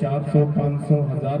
400 500 1000